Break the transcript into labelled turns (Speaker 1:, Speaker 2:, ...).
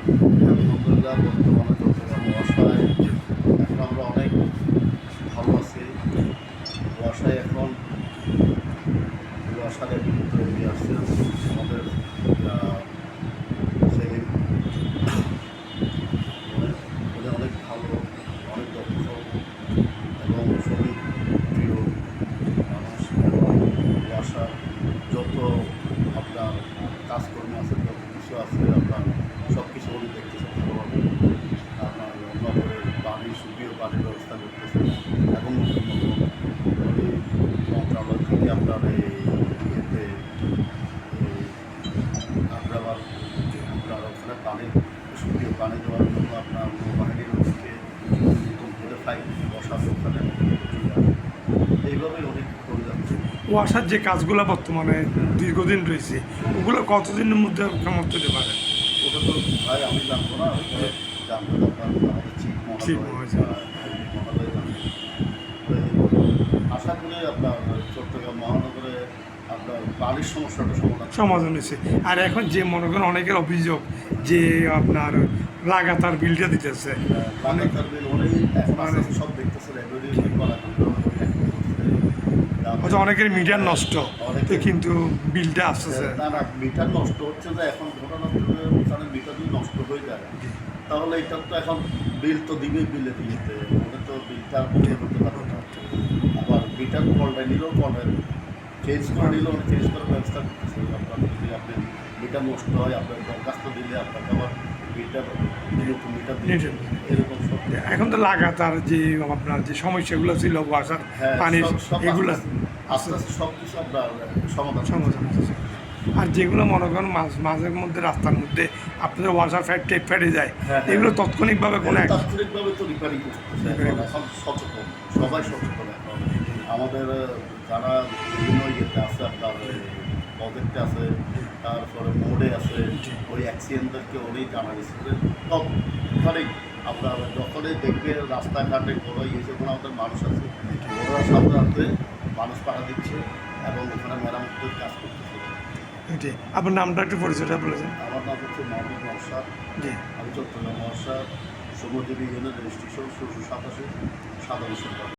Speaker 1: আলহামদুলিল্লাহ বর্তমানে চট্টগ্রাম ওয়াসায় এখন আমরা অনেক ভালো আছি। ওয়াসায় এখন ওয়াসার একজন তৈরি আসছে আমাদের সেলিম, উনি অনেক ভালো, অনেক দক্ষ এবং শ্রমিক প্রিয় মানুষ। এবং ওয়াসার যত আপনার কাজকর্ম আছে, যত কিছু আছে, আপনার সব কিছু উনি দেখতেছেন ভালোভাবে। আপনার নগরের পানি, সুপীয় পানির ব্যবস্থা করতেছেন এবং নতুন নতুন উনি মন্ত্রণালয় থেকে আপনার এই ইয়েতে আগ্রাবাদ আপনার ওখানে পানি, সুপীয় পানি দেওয়ার জন্য আপনার নৌবাহিনীর ওদিকে নতুন করে ফাইল বসাবে ওখানে। এইভাবেই অনেক করে যাচ্ছে।
Speaker 2: ওয়াসার যে কাজগুলো বর্তমানে দীর্ঘদিন রয়েছে, ওগুলো কতদিনের মধ্যে কেমন হতে পারে?
Speaker 1: ওটা তো ভাই আমি জানবো না, ওটা জানবো আমাদের চিফ মহোদয় জানবেন। আশা করি আপনার চট্টগ্রাম মহানগরে আপনার পানির সমস্যাটা
Speaker 2: সমাধান হয়েছে। আর এখন যে মনে করেন অনেকের অভিযোগ যে আপনার লাগাতার বিলটা দিতেছে,
Speaker 1: লাগাতার বিল অনেক এখন আস্তে আস্তে সব দেখতেছে রেগুলেশন করা
Speaker 2: অনেকের মিটার নষ্ট, তো কিন্তু বিলটা আসতেছে
Speaker 1: না। না, মিটার নষ্ট হচ্ছে না। এখন ঘটনা তাদের মিটার যদি নষ্ট হয়ে যায় তাহলে এটা তো এখন বিল তো দিবে, বিলে দিতে ওটা তো বিলটা বন্ধ করতে পারবে না। আবার মিটার কলটা নিলেও কলের চেঞ্জ করে নিলেও চেঞ্জ করার ব্যবস্থা করতেছে। আপনার যদি আপনি মিটার নষ্ট হয়, আপনার দরখাস্ত দিলে আপনাকে আবার মিটার নতুন মিটার দিয়েছেন, এরকম সব।
Speaker 2: এখন তো লাগাতার যে আপনার যে সমস্যাগুলো ছিল ওয়াসার পানির, এগুলো
Speaker 1: আস্তে আস্তে সব কিছু আপনার সমাধান
Speaker 2: হচ্ছে। আর যেগুলো মনে করেন মাঝের মধ্যে রাস্তার মধ্যে আপনাদের ওয়াসার টেপ ফেটে যায়, এগুলো তাৎক্ষণিকভাবে কোনো
Speaker 1: তাৎক্ষণিকভাবে তো রিপেয়ারিং করতেছে। এখন সচেতন, সবাই সচেতন। এখন আমাদের যারা বিভিন্ন ইয়েতে আছে, আপনার প্রজেক্টে আছে, তারপরে মোড়ে আছে, ওই অ্যাক্সিডেন্টদেরকে ওই জানা গেছে যে সবখানেই আপনার যখনই দেখবে রাস্তাঘাটে কোনো ইয়েছে কোনো আমাদের মানুষ আছে, ওরা সাধারণত মানুষ পাঠা দিচ্ছে এবং ওখানে মেরামতের কাজ করতেছে।
Speaker 2: আপনার নামটা একটু পরিচয়টা বলেছেন?
Speaker 1: আমার নাম হচ্ছে মোহাম্মদ নওশাদ।
Speaker 2: জি,
Speaker 1: আমি চট্টগ্রাম মহাশয় শ্রমজীবী ইউনিয়নের রেজিস্ট্রেশন ১৬৮৭ সাধারণ সম্পাদক।